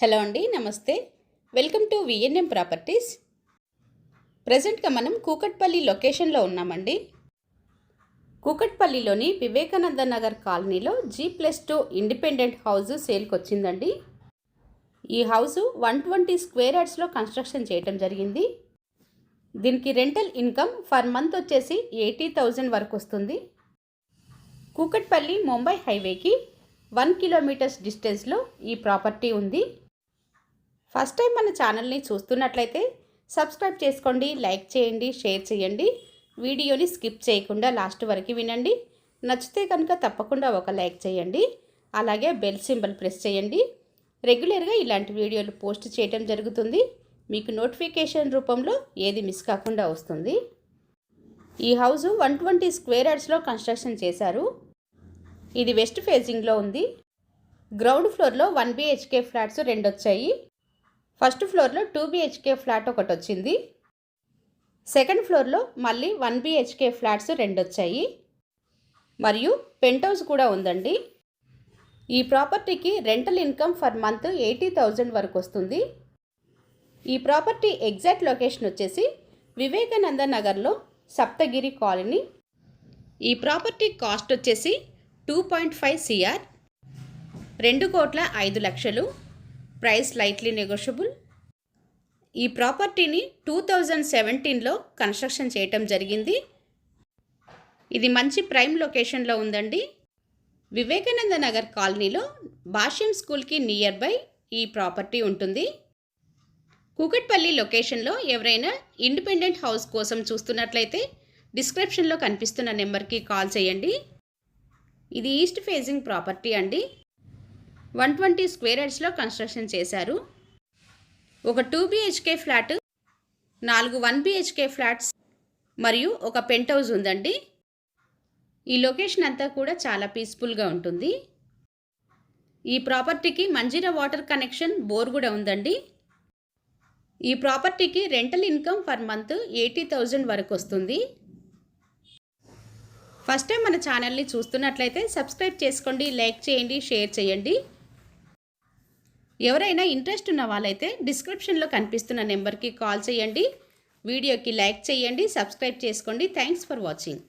Hello అండి, నమస్తే. Welcome to VNM properties. ప్రజెంట్గా మనం కూకట్పల్లి లొకేషన్లో ఉన్నామండి. కూకట్పల్లిలోని వివేకానంద నగర్ కాలనీలో G+2 ఇండిపెండెంట్ హౌస్ సేల్కి వచ్చిందండి. ఈ హౌస్ 120 స్క్వేర్ యార్డ్స్లో కన్స్ట్రక్షన్ చేయటం జరిగింది. దీనికి రెంటల్ ఇన్కమ్ ఫర్ మంత్ వచ్చేసి 80,000 వరకు వస్తుంది. కూకట్పల్లి ముంబై హైవేకి 1 కిలోమీటర్స్ డిస్టెన్స్లో ఈ ప్రాపర్టీ ఉంది. ఫస్ట్ టైం మన ఛానల్ని చూస్తున్నట్లయితే సబ్స్క్రైబ్ చేసుకోండి, లైక్ చేయండి, షేర్ చేయండి. వీడియోని స్కిప్ చేయకుండా లాస్ట్ వరకు వినండి. నచ్చితే కనుక తప్పకుండా ఒక లైక్ చేయండి. అలాగే బెల్ సింబల్ ప్రెస్ చేయండి. రెగ్యులర్గా ఇలాంటి వీడియోలు పోస్ట్ చేయడం జరుగుతుంది. మీకు నోటిఫికేషన్ రూపంలో ఏది మిస్ కాకుండా వస్తుంది. ఈ హౌస్ 120 స్క్వేర్ యార్డ్స్లో కన్స్ట్రక్షన్ చేశారు. ఇది వెస్ట్ ఫేసింగ్లో ఉంది. గ్రౌండ్ ఫ్లోర్లో 1 BHK ఫ్లాట్స్ 2 వచ్చాయి. ఫస్ట్ ఫ్లోర్లో 2 BHK ఫ్లాట్ ఒకటి వచ్చింది. సెకండ్ ఫ్లోర్లో మళ్ళీ 1 BHK ఫ్లాట్స్ 2 వచ్చాయి. మరియు పెంట్ హౌస్ కూడా ఉందండి. ఈ ప్రాపర్టీకి రెంటల్ ఇన్కమ్ ఫర్ మంత్ 80,000 వరకు వస్తుంది. ఈ ప్రాపర్టీ ఎగ్జాక్ట్ లొకేషన్ వచ్చేసి వివేకానంద నగర్లో సప్తగిరి కాలనీ. ఈ ప్రాపర్టీ కాస్ట్ వచ్చేసి 2.5 CR, 2,05,00,000. Price lightly negotiable. ఈ ప్రాపర్టీని 2017లో కన్స్ట్రక్షన్ చేయటం జరిగింది. ఇది మంచి ప్రైమ్ లొకేషన్లో ఉందండి. వివేకానంద నగర్ కాలనీలో భాష్యం స్కూల్కి నియర్ బై ఈ ప్రాపర్టీ ఉంటుంది. కూకట్పల్లి లొకేషన్లో ఎవరైనా ఇండిపెండెంట్ హౌస్ కోసం చూస్తున్నట్లయితే డిస్క్రిప్షన్లో కనిపిస్తున్న నెంబర్కి కాల్ చేయండి. ఇది ఈస్ట్ ఫేసింగ్ ప్రాపర్టీ అండి. 120 స్క్వేర్ యార్డ్స్లో కన్స్ట్రక్షన్ చేశారు. ఒక 2 BHK ఫ్లాట్, 4 1 BHK ఫ్లాట్స్ మరియు ఒక పెంట్ హౌస్ ఉందండి. ఈ లొకేషన్ అంతా కూడా చాలా పీస్ఫుల్గా ఉంటుంది. ఈ ప్రాపర్టీకి మంజీరా వాటర్ కనెక్షన్, బోర్ కూడా ఉందండి. ఈ ప్రాపర్టీకి రెంటల్ ఇన్కమ్ పర్ మంత్ 80,000 వరకు వస్తుంది. ఫస్ట్ టైం మన ఛానల్ని చూస్తున్నట్లయితే సబ్స్క్రైబ్ చేసుకోండి, లైక్ చేయండి, షేర్ చేయండి. ఎవరైనా ఇంట్రెస్ట్ ఉన్న వాళ్ళైతే డిస్క్రిప్షన్లో కనిపిస్తున్న నెంబర్కి కాల్ చేయండి. వీడియోకి లైక్ చేయండి, సబ్స్క్రైబ్ చేసుకోండి. Thanks for watching.